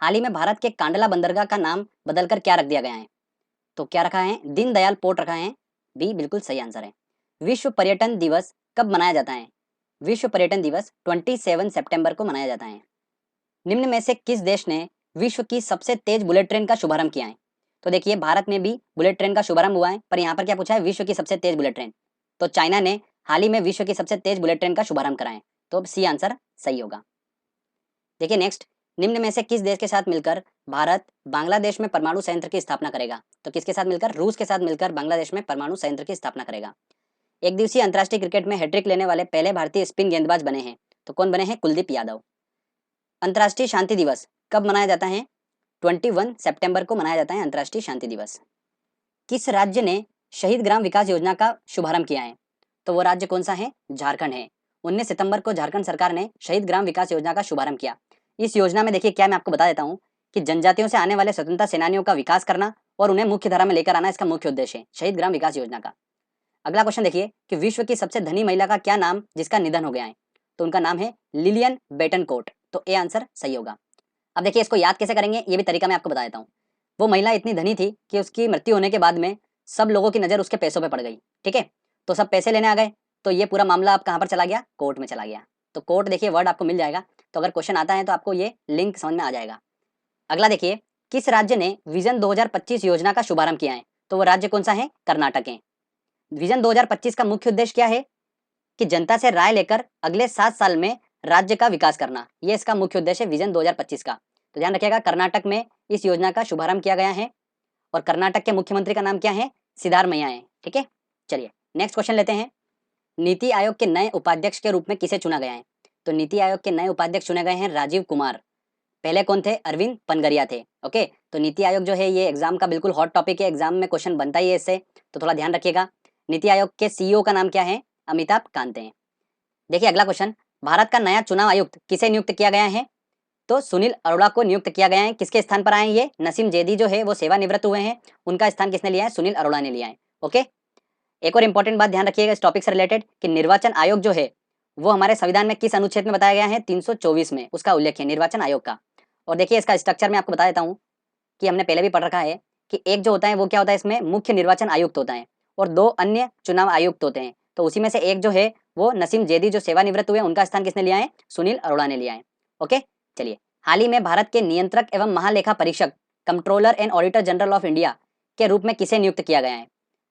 हाल ही में भारत के कांडला बंदरगाह का नाम बदलकर क्या रख दिया गया है? तो क्या रखा है? दीनदयाल पोर्ट रखा है। बी बिल्कुल सही आंसर है। विश्व पर्यटन दिवस कब मनाया जाता है? विश्व पर्यटन दिवस 27 सितंबर को मनाया जाता है। निम्न में से किस देश ने विश्व की सबसे तेज बुलेट ट्रेन का शुभारंभ किया है? तो देखिए, भारत में भी बुलेट ट्रेन का शुभारंभ हुआ है, पर यहाँ पर क्या पूछा है? विश्व की सबसे तेज बुलेट ट्रेन। तो चाइना ने हाल ही में विश्व की सबसे तेज बुलेट ट्रेन का शुभारंभ करा है। तो सी आंसर सही होगा। देखिए नेक्स्ट, निम्न में से किस देश के साथ मिलकर भारत बांग्लादेश में परमाणु संयंत्र की स्थापना करेगा? तो किसके साथ मिलकर? रूस के साथ मिलकर बांग्लादेश में परमाणु संयंत्र की स्थापना करेगा। एक दिवसीय अंतर्राष्ट्रीय क्रिकेट में हैट्रिक लेने वाले पहले भारतीय स्पिन गेंदबाज बने हैं। तो कौन बने हैं? कुलदीप यादव। अंतर्राष्ट्रीय शांति दिवस कब मनाया जाता है? 21 सितंबर को मनाया जाता है अंतर्राष्ट्रीय शांति दिवस। किस राज्य ने शहीद ग्राम विकास योजना का शुभारंभ किया है? तो वो राज्य कौन सा है? झारखंड है। 19 सितंबर को झारखंड सरकार ने शहीद ग्राम विकास योजना का शुभारंभ किया। इस योजना में देखिए क्या, मैं आपको बता देता हूँ कि जनजातियों से आने वाले स्वतंत्रता सेनानियों का विकास करना और उन्हें मुख्य धारा में लेकर आना इसका मुख्य उद्देश्य है शहीद ग्राम विकास योजना का। अगला क्वेश्चन देखिए कि विश्व की सबसे धनी महिला का क्या नाम जिसका निधन हो गया है? तो उनका नाम है लिलियन बेटनकोट। तो ए आंसर सही होगा। अब देखिए इसको याद कैसे करेंगे, ये भी तरीका मैं आपको बता देता हूँ। वो महिला इतनी धनी थी कि उसकी मृत्यु होने के बाद में सब लोगों की नज़र उसके पैसों पे पड़ गई। ठीक है, तो सब पैसे लेने आ गए। तो ये पूरा मामला अब कहाँ पर चला गया? कोर्ट में चला गया। तो कोर्ट देखिए वर्ड आपको मिल जाएगा, तो अगर क्वेश्चन आता है तो आपको ये लिंक समझ में आ जाएगा। अगला देखिए, किस राज्य ने विजन 2025 योजना का शुभारंभ किया है? तो वो राज्य कौन सा है? कर्नाटक है। विजन 2025 का मुख्य उद्देश्य क्या है? कि जनता से राय लेकर अगले 7 साल में राज्य का विकास करना, ये इसका मुख्य उद्देश्य है विजन 2025 का। तो ध्यान रखिएगा, कर्नाटक में इस योजना का शुभारंभ किया गया है और कर्नाटक के मुख्यमंत्री का नाम क्या है? सिद्धारमैया है। ठीक है, चलिए नेक्स्ट क्वेश्चन लेते हैं। नीति आयोग के नए उपाध्यक्ष के रूप में किसे चुना गया है? तो नीति आयोग के नए उपाध्यक्ष चुने गए हैं राजीव कुमार। पहले कौन थे? अरविंद पनगरिया थे। ओके, तो नीति आयोग जो है ये एग्जाम का बिल्कुल हॉट टॉपिक है, एग्जाम में क्वेश्चन बनता ही है इससे, तो थोड़ा ध्यान रखिएगा। नीति आयोग के सीईओ का नाम क्या है? अमिताभ कांत हैं। देखिए अगला क्वेश्चन, भारत का नया चुनाव आयुक्त किसे नियुक्त किया गया है? तो सुनील अरोड़ा को नियुक्त किया गया है। किसके स्थान पर आए ये? नसीम जैदी जो है वो सेवानिवृत्त हुए हैं, उनका स्थान किसने लिया है? सुनील अरोड़ा ने लिया है। ओके, एक और इंपॉर्टेंट बात ध्यान रखिएगा इस टॉपिक से रिलेटेड कि निर्वाचन आयोग जो है वो हमारे संविधान में किस अनुच्छेद में बताया गया है? 324 में उसका उल्लेख है निर्वाचन आयोग का। और देखिए इसका स्ट्रक्चर मैं आपको बता देता हूँ कि हमने पहले भी पढ़ रखा है कि एक जो होता है वो क्या होता है, इसमें मुख्य निर्वाचन आयुक्त होता है और दो अन्य चुनाव आयुक्त होते हैं। तो उसी में से एक जो है वो नसीम जैदी जो सेवानिवृत्त हुए, उनका स्थान किसने लिया है? सुनील अरोड़ा ने लिया है। ओके, चलिए हाल ही में भारत के नियंत्रक एवं महालेखा परीक्षक controller and auditor general of India के रूप में किसे नियुक्त किया गया है?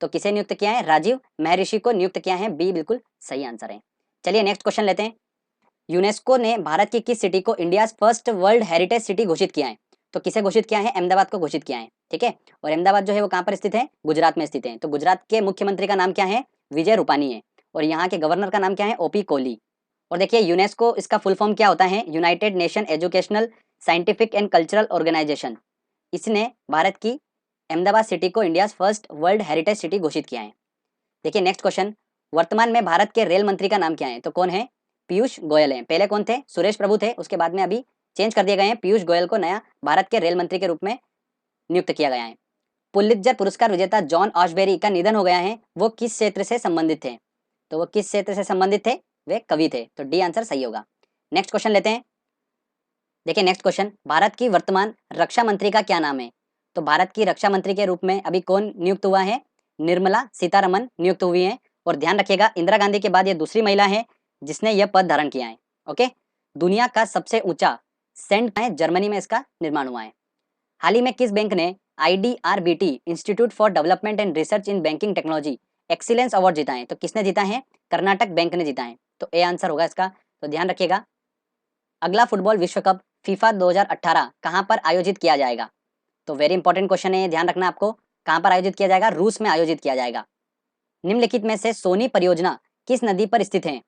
तो किसे नियुक्त किया है? राजीव महर्षि को नियुक्त किया है। बी बिल्कुल सही आंसर है। चलिए नेक्स्ट क्वेश्चन लेते हैं। यूनेस्को ने भारत की किस सिटी को India first world heritage city घोषित किया है? तो किसे घोषित किया है? अहमदाबाद को घोषित किया है। ठीक है, और अहमदाबाद जो है वो कहाँ पर स्थित है? गुजरात में स्थित है। तो गुजरात के मुख्यमंत्री का नाम क्या है? विजय रूपानी है। और यहाँ के गवर्नर का नाम क्या है? ओपी कोहली। और देखिए यूनेस्को, इसका फुल फॉर्म क्या होता है? United Nation Educational Scientific and Cultural Organization. इसने भारत की अहमदाबाद सिटी को India first world heritage city घोषित किया है। देखिए नेक्स्ट क्वेश्चन, वर्तमान में भारत के रेल मंत्री का नाम क्या है? तो कौन है? पीयूष गोयल है। पहले कौन थे? सुरेश प्रभु थे, उसके बाद में अभी चेंज कर दिए गए हैं, पीयूष गोयल को नया भारत के रेल मंत्री के रूप में नियुक्त किया गया है। पुलित्जर पुरस्कार विजेता जॉन ऑशबेरी का निधन हो गया है, वो किस क्षेत्र से संबंधित थे? तो वो किस क्षेत्र से संबंधित थे? वे कवि थे। तो डी आंसर सही होगा। नेक्स्ट क्वेश्चन लेते हैं। देखिए नेक्स्ट क्वेश्चन, भारत की वर्तमान रक्षा मंत्री का क्या नाम है? तो भारत की रक्षा मंत्री के रूप में अभी कौन नियुक्त हुआ है? निर्मला सीतारमन नियुक्त हुई है। और ध्यान रखिएगा इंदिरा गांधी के बाद ये दूसरी महिला है जिसने यह पद धारण किया है। ओके, दुनिया का सबसे ऊंचा सेंट है जर्मनी में इसका निर्माण हुआ है। हाल ही में किस बैंक ने IDRBT institute for development and research in banking technology excellence award जीता है? तो किसने जीता है? कर्नाटक बैंक ने जीता है। तो ए आंसर होगा इसका। तो ध्यान रखिएगा, अगला फुटबॉल विश्व कप फीफा 2018 कहां पर आयोजित किया जाएगा? तो वेरी इंपॉर्टेंट क्वेश्चन है, ध्यान रखना आपको। कहां पर आयोजित किया जाएगा? रूस में आयोजित किया जाएगा। निम्नलिखित में से सोनी परियोजना किस नदी पर स्थित है?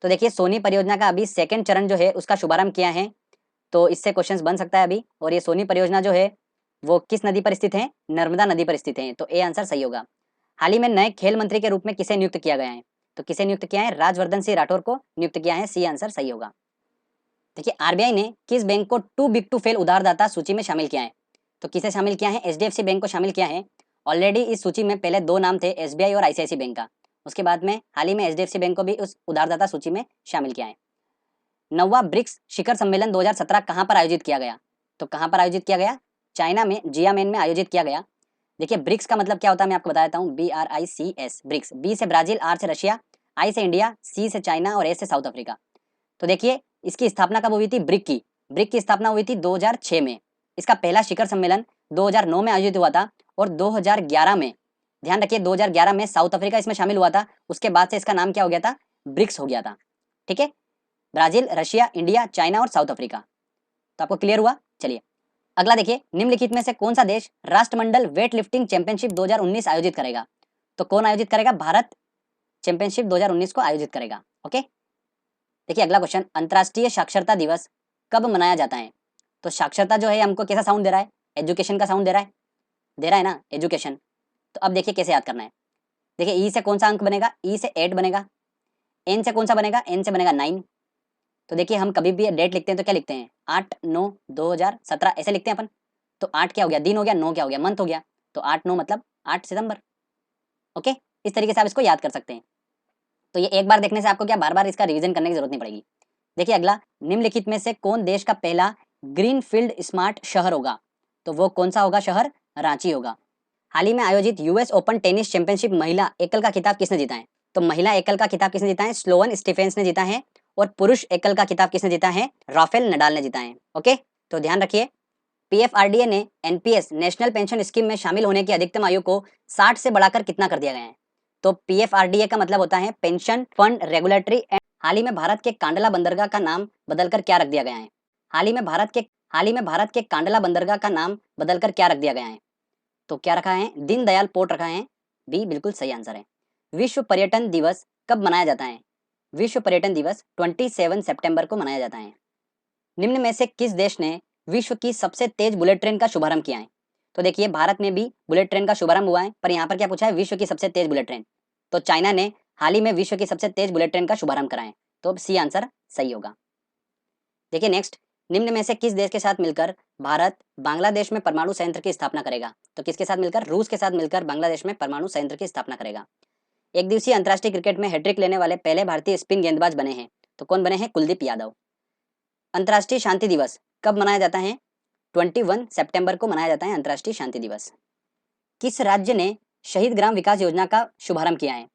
तो देखिए सोनी परियोजना का अभी सेकंड चरण जो है उसका शुभारंभ किया है, तो इससे क्वेश्चंस बन सकता है अभी। और ये सोनी परियोजना जो है वो किस नदी पर स्थित है? नर्मदा नदी पर स्थित है। तो ए आंसर सही होगा। हाल ही में नए खेल मंत्री के रूप में किसे नियुक्त किया गया है? तो किसे नियुक्त किया है? राजवर्धन सिंह राठौर को नियुक्त किया है। सी आंसर सही होगा। देखिए आरबीआई ने किस बैंक को टू बिग टू फेल उधारदाता सूची में शामिल किया है? तो किसे शामिल किया है? एचडीएफसी बैंक को शामिल किया है। ऑलरेडी इस सूची में पहले दो नाम थे, एसबीआई और आईसीआईसी बैंक का। उसके बाद में हाल ही में एचडीएफसी बैंक को भी उस उधारदाता सूची में शामिल किया है। नौवां ब्रिक्स शिखर सम्मेलन 2017 कहां पर आयोजित किया गया? तो कहाँ पर आयोजित किया गया? चाइना में जियामेन में आयोजित किया गया। देखिए ब्रिक्स का मतलब क्या होता है मैं आपको बता देता हूँ, BRICS, ब्रिक्स। बी से ब्राजील, आर से रशिया, आई से इंडिया, सी से चाइना और ए से साउथ अफ्रीका। तो देखिए इसकी स्थापना कब हुई थी? ब्रिक की स्थापना हुई थी 2006 में। इसका पहला शिखर सम्मेलन 2009 में आयोजित हुआ था और 2011 में, ध्यान रखिए 2011 में साउथ अफ्रीका इसमें शामिल हुआ था। उसके बाद से इसका नाम क्या हो गया था? ब्रिक्स हो गया था। ठीक है, ब्राजील, रशिया, इंडिया, चाइना और साउथ अफ्रीका। तो आपको क्लियर हुआ? चलिए अगला देखिए, निम्नलिखित में से कौन सा देश राष्ट्रमंडल वेट लिफ्टिंग चैंपियनशिप 2019 आयोजित करेगा? तो कौन आयोजित करेगा? भारत चैंपियनशिप 2019 को आयोजित करेगा। ओके, देखिए अगला क्वेश्चन, अंतर्राष्ट्रीय साक्षरता दिवस कब मनाया जाता है? तो साक्षरता जो है हमको कैसा साउंड दे रहा है? एजुकेशन का साउंड दे रहा है ना, एजुकेशन। तो अब देखिए कैसे याद करना है। देखिए ई से कौन सा अंक बनेगा? ई से 8 बनेगा। एन से कौन सा बनेगा? एन से बनेगा 9। तो देखिए हम कभी भी डेट लिखते हैं तो क्या लिखते हैं? 8/9/2017 ऐसे लिखते हैं अपन। तो 8 क्या हो गया? दिन हो गया। 9 क्या हो गया? मंथ हो गया। तो 8/9 मतलब 8 सितंबर। ओके, इस तरीके से आप इसको याद कर सकते हैं। तो ये एक बार देखने से आपको क्या बार बार इसका रिवीजन करने की जरूरत नहीं पड़ेगी। देखिए अगला, निम्नलिखित में से कौन देश का पहला ग्रीनफील्ड स्मार्ट शहर होगा? तो वो कौन सा होगा शहर? रांची होगा। हाल ही में आयोजित यूएस ओपन टेनिस चैंपियनशिप महिला एकल का खिताब किसने जीता है? तो महिला एकल का खिताब किसने जीता है? स्लोवन स्टीफेंस ने जीता है। और पुरुष एकल का खिताब किसने जीता है? राफेल नडाल ने जीता है। ओके, तो ध्यान रखिए पीएफआरडीए ने एनपीएस नेशनल पेंशन स्कीम में शामिल होने की अधिकतम आयु को 60 से बढ़ाकर कितना कर दिया गया है? तो पीएफआरडीए का मतलब होता है पेंशन फंड रेगुलेटरी एंड। हाल ही में भारत के कांडला बंदरगाह का नाम बदलकर क्या रख दिया गया है? हाल ही में भारत के कांडला बंदरगाह का नाम बदलकर क्या रख दिया गया है? तो क्या रखा है? दीनदयाल पोर्ट रखा है। बी बिल्कुल सही आंसर है। विश्व पर्यटन दिवस कब मनाया जाता है? विश्व पर्यटन दिवस 27 सितंबर को मनाया जाता है। निम्न में से किस देश ने विश्व की सबसे तेज बुलेट ट्रेन का शुभारंभ किया है? तो देखिए भारत में भी बुलेट ट्रेन का शुभारंभ हुआ है, पर यहाँ पर क्या पूछा है? विश्व की सबसे तेज बुलेट ट्रेन। तो चाइना ने हाल ही में विश्व की सबसे तेज बुलेट ट्रेन का शुभारंभ करा है। तो सी आंसर सही होगा। देखिए नेक्स्ट, निम्न में से किस देश के साथ मिलकर भारत बांग्लादेश में परमाणु संयंत्र की स्थापना करेगा? तो किसके साथ मिलकर? रूस के साथ मिलकर बांग्लादेश में परमाणु संयंत्र की स्थापना करेगा। एक दिवसीय अंतर्राष्ट्रीय क्रिकेट में हैट्रिक लेने वाले पहले भारतीय स्पिन गेंदबाज बने हैं। तो कौन बने हैं? कुलदीप यादव। अंतर्राष्ट्रीय शांति दिवस कब मनाया जाता है? 21 सितंबर को मनाया जाता है अंतर्राष्ट्रीय शांति दिवस। किस राज्य ने शहीद ग्राम विकास योजना का शुभारंभ किया है?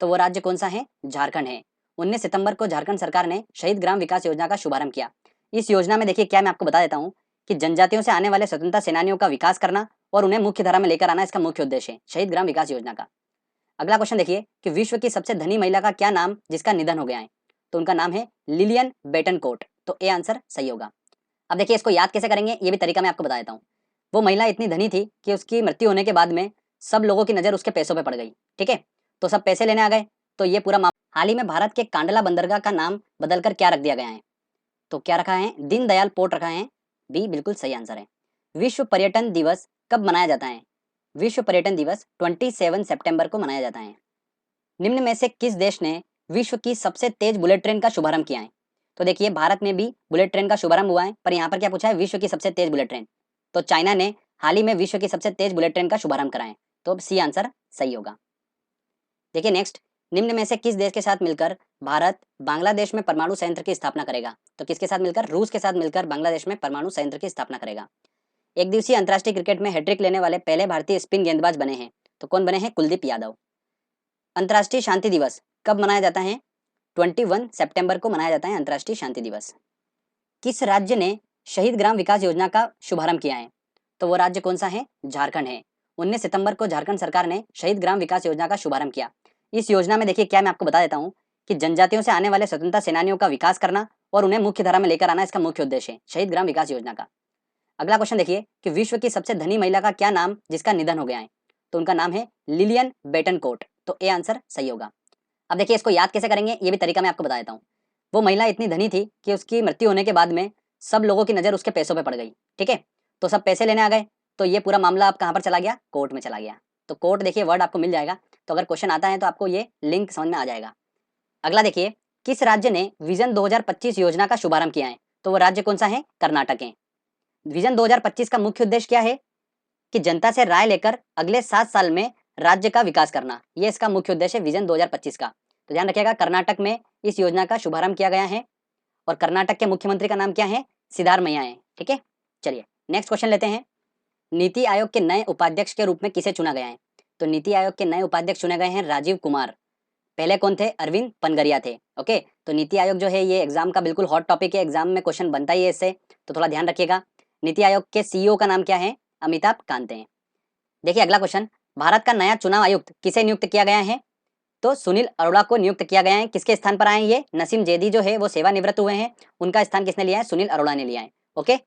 तो वो राज्य कौन सा है? झारखंड है। 19 सितंबर को झारखंड सरकार ने शहीद ग्राम विकास योजना का शुभारंभ किया। इस योजना में देखिए क्या, मैं आपको बता देता हूँ कि जनजातियों से आने वाले स्वतंत्रता सेनानियों का विकास करना और उन्हें मुख्य धारा में लेकर आना इसका मुख्य उद्देश्य है शहीद ग्राम विकास योजना का। अगला क्वेश्चन देखिए कि विश्व की सबसे धनी महिला का क्या नाम जिसका निधन हो गया है? तो उनका नाम है लिलियन बेटनकोट। तो ए आंसर सही होगा। अब देखिए इसको याद कैसे करेंगे ये भी तरीका मैं आपको बता देता हूँ। वो महिला इतनी धनी थी कि उसकी मृत्यु होने के बाद में सब लोगों की नजर उसके पैसों पे पड़ गई। ठीक है, तो सब पैसे लेने आ गए। तो ये पूरा मामला। हाल ही में भारत के कांडला बंदरगाह का नाम बदलकर क्या रख दिया गया है? तो क्या रखा है? दीनदयाल पोर्ट रखा है। बी बिल्कुल सही आंसर है। विश्व पर्यटन दिवस कब मनाया जाता है? विश्व पर्यटन दिवस 27 सितंबर को मनाया जाता है। निम्न में से किस देश ने विश्व की सबसे तेज बुलेट ट्रेन का शुभारंभ किया है? तो देखिए भारत में भी बुलेट ट्रेन का शुभारंभ हुआ है, पर यहाँ पर क्या पूछा है? विश्व की सबसे तेज बुलेट ट्रेन। तो चाइना ने हाल ही में विश्व की सबसे तेज बुलेट ट्रेन का शुभारंभ करा है। तो सी आंसर सही होगा। देखिए नेक्स्ट, निम्न में से किस देश के साथ मिलकर भारत बांग्लादेश में परमाणु संयंत्र की स्थापना करेगा? तो किसके साथ मिलकर? रूस के साथ मिलकर बांग्लादेश में परमाणु संयंत्र की स्थापना करेगा। एक दिवसीय अंतर्राष्ट्रीय क्रिकेट में हैट्रिक लेने वाले पहले भारतीय स्पिन गेंदबाज बने हैं। तो कौन बने हैं? कुलदीप यादव। अंतर्राष्ट्रीय शांति दिवस कब मनाया जाता है? 21 सितंबर को मनाया जाता है अंतर्राष्ट्रीय शांति दिवस। किस राज्य ने शहीद ग्राम विकास योजना का शुभारंभ किया है? तो वो राज्य कौन सा है? झारखंड है। 19 सितंबर को झारखंड सरकार ने शहीद ग्राम विकास योजना का शुभारंभ किया। इस योजना में देखिए क्या, मैं आपको बता देता हूँ कि जनजातियों से आने वाले स्वतंत्रता सेनानियों का विकास करना और उन्हें मुख्य धारा में लेकर आना इसका मुख्य उद्देश्य है शहीद ग्राम विकास योजना का। अगला क्वेश्चन देखिए कि विश्व की सबसे धनी महिला का क्या नाम जिसका निधन हो गया है? तो उनका नाम है लिलियन बेटनकोट। तो ए आंसर सही होगा। अब देखिए इसको याद कैसे करेंगे ये भी तरीका मैं आपको बता देता हूँ। वो महिला इतनी धनी थी कि उसकी मृत्यु होने के बाद में सब लोगों की नजर उसके पैसों पे पड़ गई। ठीक है, तो सब पैसे लेने आ गए। तो ये पूरा मामला अब कहाँ पर चला गया? कोर्ट में चला गया। तो कोर्ट देखिए वर्ड आपको मिल जाएगा, तो अगर क्वेश्चन आता है तो आपको ये लिंक समझ में आ जाएगा। अगला देखिए, किस राज्य ने विजन 2025 योजना का शुभारंभ किया है? तो वो राज्य कौन सा है? कर्नाटक है। विजन 2025 का मुख्य उद्देश्य क्या है? कि जनता से राय लेकर अगले 7 साल में राज्य का विकास करना, ये इसका मुख्य उद्देश्य है विजन 2025 का। तो ध्यान रखिएगा कर्नाटक में इस योजना का शुभारंभ किया गया है और कर्नाटक के मुख्यमंत्री का नाम क्या है? सिद्धारमैया है। ठीक है, चलिए नेक्स्ट क्वेश्चन लेते हैं, नीति आयोग के नए उपाध्यक्ष के रूप में किसे चुना गया है? तो नीति आयोग के नए उपाध्यक्ष चुने गए हैं राजीव कुमार। पहले कौन थे? अरविंद पनगरिया थे। ओके, तो नीति आयोग जो है ये एग्जाम का बिल्कुल हॉट टॉपिक है, एग्जाम में क्वेश्चन बनता ही है इससे, तो थोड़ा ध्यान रखिएगा। नीति आयोग के सीईओ का नाम क्या है? अमिताभ कांत हैं। देखिए अगला क्वेश्चन, भारत का नया चुनाव आयुक्त किसे नियुक्त किया गया है? तो सुनील अरोड़ा को नियुक्त किया गया है। किसके स्थान पर आए ये? नसीम जैदी जो है वो सेवानिवृत्त हुए हैं, उनका स्थान किसने लिया है? सुनील अरोड़ा ने लिया है। ओके,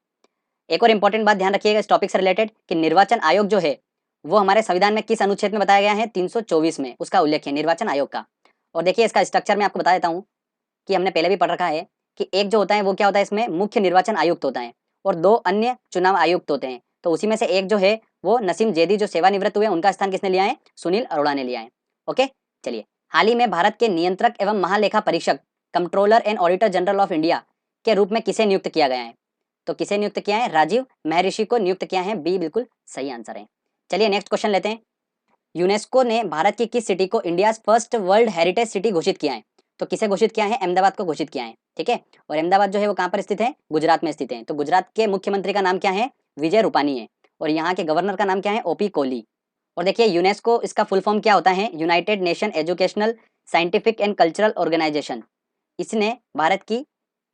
एक और इंपॉर्टेंट बात ध्यान रखिएगा इस टॉपिक से रिलेटेड कि निर्वाचन आयोग जो है वो हमारे संविधान में किस अनुच्छेद में बताया गया है? 324 में उसका उल्लेख है निर्वाचन आयोग का। और देखिए इसका स्ट्रक्चर मैं आपको बता देता हूँ कि हमने पहले भी पढ़ रखा है कि एक जो होता है वो क्या होता है, इसमें मुख्य निर्वाचन आयुक्त होता है और दो अन्य चुनाव आयुक्त होते हैं। तो उसी में से एक जो है वो नसीम जैदी जो सेवानिवृत्त हुए, उनका स्थान किसने लिया है? सुनील अरोड़ा ने लिया है। ओके, चलिए, हाल ही में भारत के नियंत्रक एवं महालेखा परीक्षक controller and auditor general of India के रूप में किसे नियुक्त किया गया है? तो किसे नियुक्त किया है? राजीव महर्षि को नियुक्त किया है। बी बिल्कुल सही आंसर है। चलिए नेक्स्ट क्वेश्चन लेते हैं, यूनेस्को ने भारत की किस सिटी को India first world heritage city घोषित किया है? तो किसे घोषित किया है? अहमदाबाद को घोषित किया है। ठीक है, और अहमदाबाद जो है वो कहाँ पर स्थित है? गुजरात में स्थित है। तो गुजरात के मुख्यमंत्री का नाम क्या है? विजय रूपानी है, और यहाँ के गवर्नर का नाम क्या है? ओपी कोहली। और देखिए यूनेस्को, इसका फुल फॉर्म क्या होता है? United Nation Educational Scientific and Cultural Organization. इसने भारत की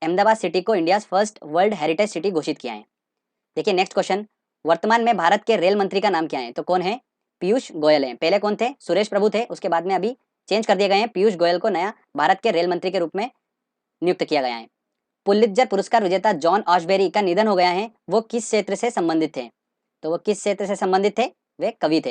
अहमदाबाद सिटी को India first world heritage city घोषित किया है। देखिए नेक्स्ट क्वेश्चन, वर्तमान में भारत के रेल मंत्री का नाम क्या है? तो कौन है? पीयूष गोयल है। पहले कौन थे? सुरेश प्रभु थे, उसके बाद में अभी चेंज कर दिए गए हैं, पीयूष गोयल को नया भारत के रेल मंत्री के रूप में नियुक्त किया गया है। पुलित्जर पुरस्कार विजेता जॉन ऑशबेरी का निधन हो गया है, वो किस क्षेत्र से संबंधित थे? तो वो किस क्षेत्र से संबंधित थे? वे कवि थे।